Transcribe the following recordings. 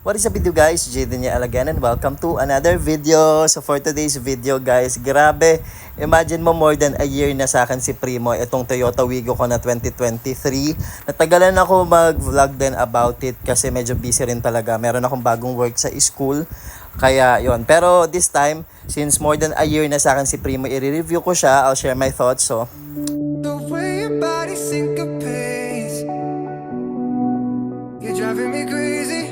What is up video guys? Jaden here again and welcome to another video. So for today's video guys, grabe, imagine mo more than a year na sa akin si Primo, itong Toyota Wigo ko na 2023. Natagalan ako mag-vlog din about it kasi medyo busy rin talaga. Meron akong bagong work sa school. Kaya yon. Pero this time, since more than a year na sa akin si Primo, i-review ko siya. I'll share my thoughts. So, The way your body syncopates, you're driving me crazy.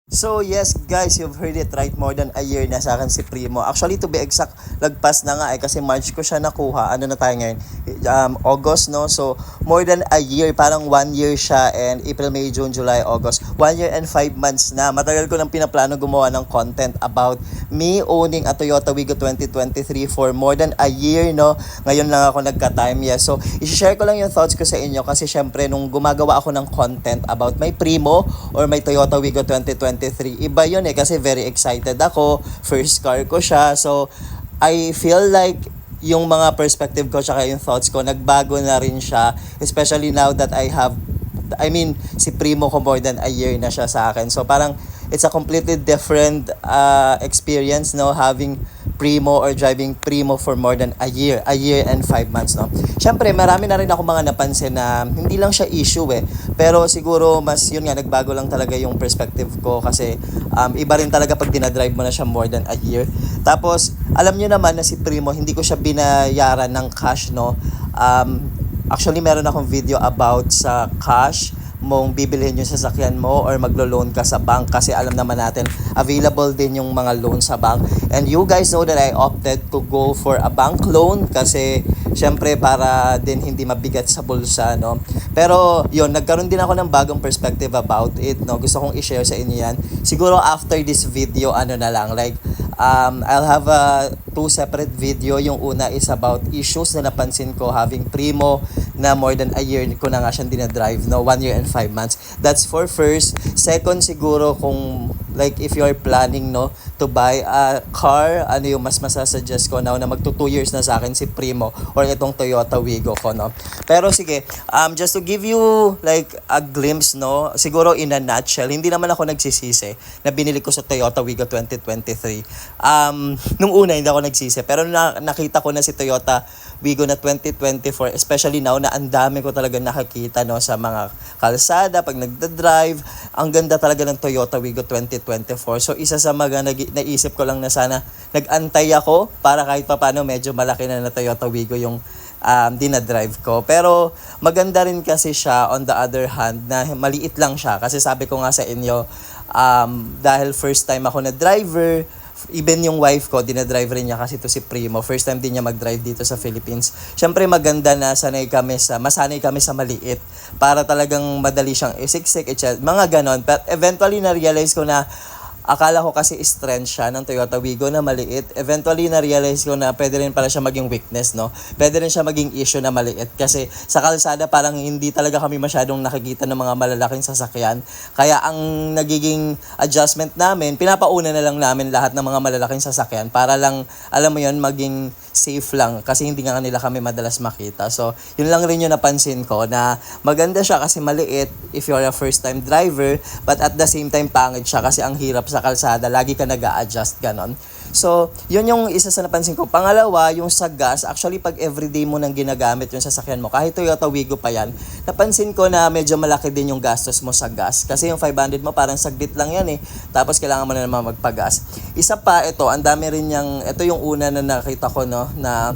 So yes guys, you've heard it right, more than a year na sa akin si Primo. Actually to be exact, lagpas na nga kasi March ko siya nakuha. Ano na tayo ngayon? August, no? So more than a year, parang 1 year siya, and April, May, June, July, August. 1 year and 5 months na. Matagal ko nang pinaplano gumawa ng content about me owning a Toyota Wigo 2023 for more than a year, no? Ngayon lang ako nagka-time, yes. So i-share ko lang yung thoughts ko sa inyo kasi syempre nung gumagawa ako ng content about my Primo or my Toyota Wigo 2023, iba yun kasi very excited ako, first car ko siya, so I feel like yung mga perspective ko tsaka yung thoughts ko nagbago na rin siya, especially now that si Primo ko more than a year na siya sa akin, so parang it's a completely different experience, no, having Primo or driving Primo for more than a year and 5 months, no. Syempre, marami na rin ako mga napansin na hindi lang siya issue pero siguro mas yun nga, nagbago lang talaga yung perspective ko kasi iba rin talaga pag dinadrive mo na siya more than a year. Tapos, alam nyo naman na si Primo, hindi ko siya binayaran ng cash, no. Actually, meron akong video about sa cash mong bibilhin yung sasakyan mo or maglo-loan ka sa bank kasi alam naman natin available din yung mga loan sa bank, and you guys know that I opted to go for a bank loan kasi syempre para din hindi mabigat sa bulsa, no. Pero yun, nagkaroon din ako ng bagong perspective about it, no. Gusto kong i-share sa inyo yan siguro after this video, I'll have two separate video. Yung una is about issues na napansin ko having Primo na more than a year ko na nga siyang dinadrive, no, 1 year and 5 months. That's for first. Second, siguro kung if you're planning, no, to buy a car, ano yung mas masasuggest ko now na magto 2 years na sa akin si Primo or itong Toyota Wigo ko, no. Pero sige, just to give you a glimpse, no, siguro in a nutshell, hindi naman ako nagsisisi na binili ko sa Toyota Wigo 2023. Nung una hindi ako nagsisi, pero nakita ko na si Toyota Wigo na 2024, especially now na ang dami ko talaga nakakita, no, sa mga kalsada pag nagda-drive. Ang ganda talaga ng Toyota Wigo 2024. So isa sa mga naisip ko lang na sana nag-antay ako para kahit papaano medyo malaki na Toyota Wigo yung dinadrive ko. Pero maganda rin kasi siya on the other hand na maliit lang siya kasi sabi ko nga sa inyo, dahil first time ako na driver, even yung wife ko, dinadrive rin niya kasi to si Primo. First time din niya mag-drive dito sa Philippines. Siyempre maganda na masanay kami sa maliit para talagang madali siyang isiksik, mga ganon. But eventually na-realize ko na akala ko kasi strength siya ng Toyota Wigo na maliit. Eventually, na-realize ko na pwede rin pala siya maging weakness, no? Pwede rin siya maging issue na maliit. Kasi sa kalsada, parang hindi talaga kami masyadong nakikita ng mga malalaking sasakyan. Kaya ang nagiging adjustment namin, pinapauna na lang namin lahat ng mga malalaking sasakyan para lang, alam mo yon, maging safe lang. Kasi hindi nga nila kami madalas makita. So, yun lang rin yung napansin ko na maganda siya kasi maliit if you're a first time driver, but at the same time, pangit siya kasi ang hirap sa kalsada, lagi ka nag-a-adjust, ganon. So, yun yung isa sa napansin ko. Pangalawa, yung sa gas, actually pag everyday mo nang ginagamit yung sasakyan mo, kahit Toyota Wigo pa yan, napansin ko na medyo malaki din yung gastos mo sa gas. Kasi yung 500 mo parang saglit lang yan tapos kailangan mo na naman magpagas. Isa pa, ito, ang dami rin ito yung una na nakita ko, no, na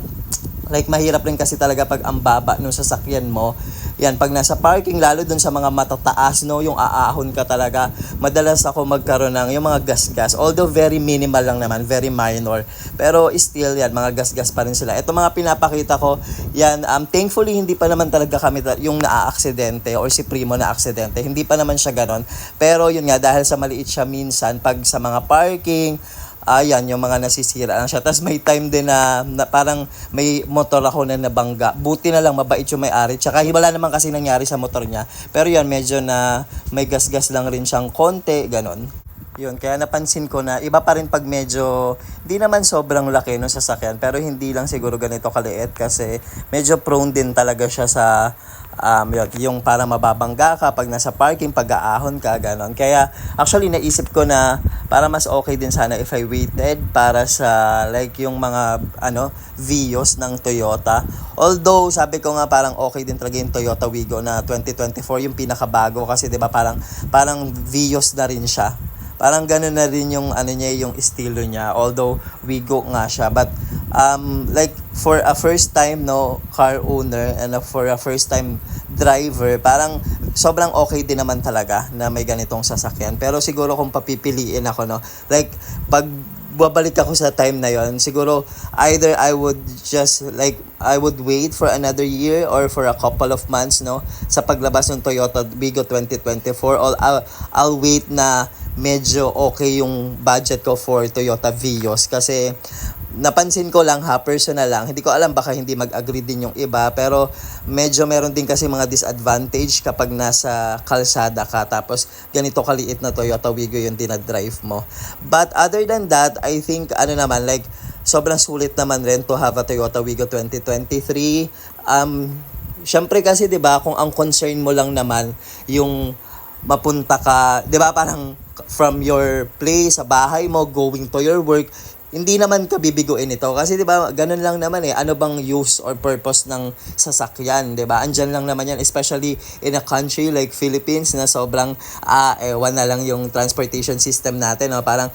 mahirap rin kasi talaga pag ang baba nung sasakyan mo. Yan, pag nasa parking, lalo dun sa mga matataas, no, yung aahon ka talaga, madalas ako magkaroon ng yung mga gas-gas. Although very minimal lang naman, very minor. Pero still, yan, mga gas-gas pa rin sila. Ito mga pinapakita ko, yan, thankfully, hindi pa naman talaga kami yung naa-aksidente or si Primo na-aksidente. Hindi pa naman siya ganon. Pero yun nga, dahil sa maliit siya minsan, pag sa mga parking, ayan, yung mga nasisira lang siya. Tapos may time din na parang may motor ako na nabangga. Buti na lang, mabait yung may-ari. Tsaka wala naman kasi nangyari sa motor niya. Pero yan, medyo na may gas-gas lang rin siyang konti, ganon. Yun, kaya napansin ko na iba pa rin pag medyo, di naman sobrang laki ng sasakyan, pero hindi lang siguro ganito kaliit kasi medyo prone din talaga siya sa, yung para mababangga ka pag nasa parking, pag-aahon ka, ganon. Kaya actually naisip ko na para mas okay din sana if I waited para sa like yung mga Vios ng Toyota. Although sabi ko nga parang okay din talaga yung Toyota Wigo na 2024 yung pinakabago kasi 'di ba parang Vios na rin siya. Parang gano'n na rin yung niya, yung estilo niya. Although Wigo nga siya, but like for a first time car owner and for a first time driver, parang sobrang okay din naman talaga na may ganitong sasakyan. Pero siguro kung papipiliin ako like pag babalik ako sa time na yon, siguro either I would wait for another year or for a couple of months sa paglabas ng Toyota Wigo 2024, or I'll wait na medyo okay yung budget ko for Toyota Vios. Kasi napansin ko lang personal lang, hindi ko alam, baka hindi mag-agree din yung iba, pero medyo meron din kasi mga disadvantage kapag nasa kalsada ka tapos ganito kaliit na Toyota Wigo yung dinadrive mo. But other than that, I think like sobrang sulit naman rin to have a Toyota Wigo 2023. Syempre kasi 'di ba, kung ang concern mo lang naman yung mapunta ka, 'di ba, parang from your place sa bahay mo going to your work, hindi naman ka bibiguin ito kasi 'di ba ganun lang naman ano bang use or purpose ng sasakyan, 'di ba? Andyan lang naman yan, especially in a country like Philippines na sobrang ewan na lang yung transportation system natin, parang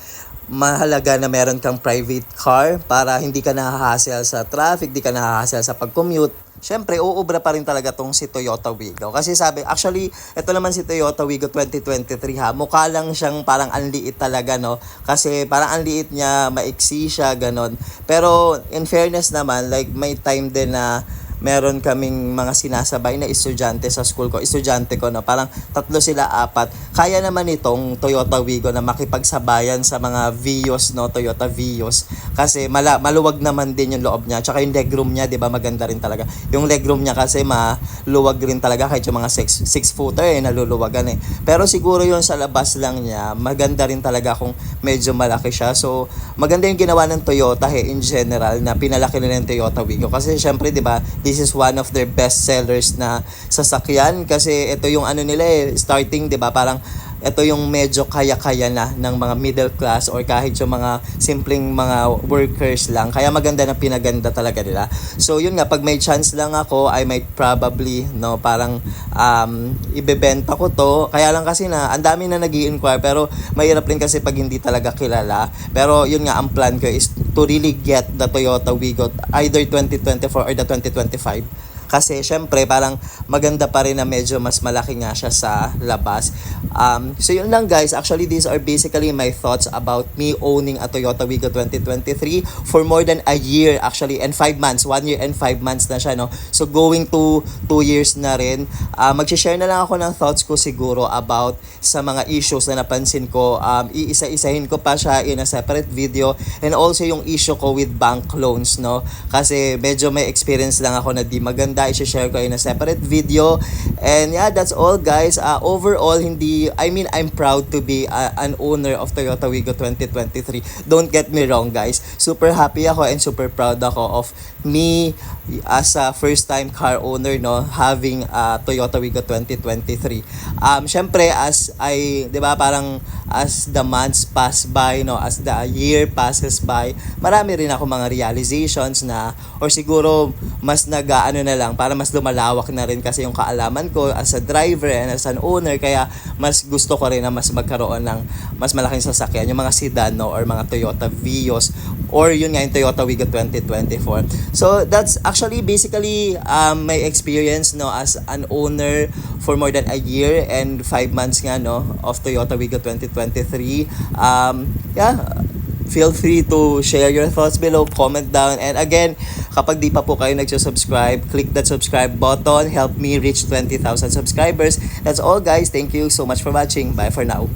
mahalaga na meron kang private car para hindi ka nahahassle sa traffic, hindi ka nahahassle sa pag-commute. Siyempre, uubra pa rin talaga tong si Toyota Wigo. Kasi actually, ito naman si Toyota Wigo 2023 mukha lang siyang parang anliit talaga, Kasi parang anliit niya, maiksi siya, ganon. Pero, in fairness naman, like, may time din na meron kaming mga sinasabay na estudyante sa school ko. Estudyante ko, parang 3 sila 4. Kaya naman itong Toyota Wigo na makipagsabayan sa mga Vios, Toyota Vios. Kasi maluwag naman din yung loob niya. Tsaka yung legroom niya, 'di ba, maganda rin talaga. Yung legroom niya kasi maluwag rin talaga kahit yung mga 6-footer naluluwagan . Pero siguro yung sa labas lang niya, maganda rin talaga kung medyo malaki siya. So, maganda yung ginawa ng Toyota in general na pinalaki nila yung Toyota Wigo. Kasi syempre, 'di ba, this is one of their best sellers na sasakyan kasi ito yung nila starting, 'di ba? Parang ito yung medyo kaya-kaya na ng mga middle class or kahit yung mga simpleng mga workers lang. Kaya maganda na pinaganda talaga nila. So yun nga, pag may chance lang ako, I might probably parang ibebenta ko to. Kaya lang kasi ang dami na nag-i-inquire, pero mahirap rin kasi pag hindi talaga kilala. Pero yun nga, ang plan ko is to really get the Toyota Wigo either 2024 or the 2025. Kasi syempre parang maganda pa rin na medyo mas malaki nga siya sa labas. So yun lang guys, actually these are basically my thoughts about me owning a Toyota Wigo 2023 for more than a year actually, and 5 months, 1 year and 5 months na siya, So going to 2 years na rin. Mag-share na lang ako ng thoughts ko siguro about sa mga issues na napansin ko. Iisa-isahin ko pa siya in a separate video, and also yung issue ko with bank loans, Kasi medyo may experience lang ako na di maganda, i-share ko in a separate video. And yeah, that's all guys. Overall, I'm proud to be an owner of Toyota Wigo 2023. Don't get me wrong guys. Super happy ako and super proud ako of me as a first time car owner, having a Toyota Wigo 2023. Syempre di ba, parang as the months pass by, as the year passes by, marami rin ako mga realizations na, or siguro mas na lang, para mas lumalawak na rin kasi yung kaalaman ko as a driver and as an owner. Kaya mas gusto ko rin na mas magkaroon ng mas malaking sasakyan, yung mga sedan or mga Toyota Vios, or yun nga yung Toyota Wigo 2024. So that's actually basically my experience as an owner for more than a year and 5 months nga of Toyota Wigo 2023. Feel free to share your thoughts below, comment down, and again, kapag di pa po kayo nagsusubscribe, click that subscribe button, help me reach 20,000 subscribers. That's all guys, thank you so much for watching, bye for now.